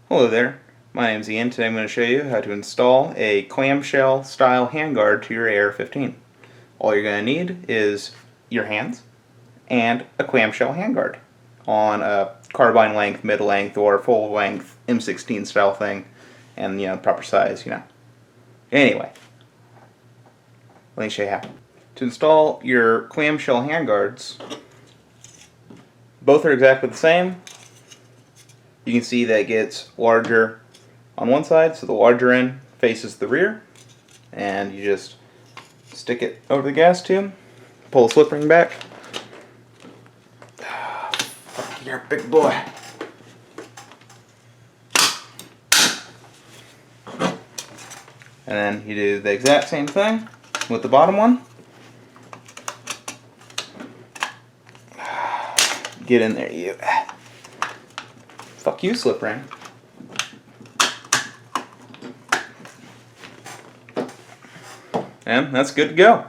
Hello there, my name's Ian. Today I'm going to show you how to install a clamshell style handguard to your AR-15. All you're going to need is your hands and a clamshell handguard on a carbine length, mid length, or full length M16 style thing, and proper size. Anyway, let me show you how. To install your clamshell handguards, both are exactly the same. You can see that it gets larger on one side, so the larger end faces the rear, and you just stick it over the gas tube, pull the slip ring back. You're a big boy. And then you do the exact same thing with the bottom one. Get in there, you. Fuck you, slip ring. And that's good to go.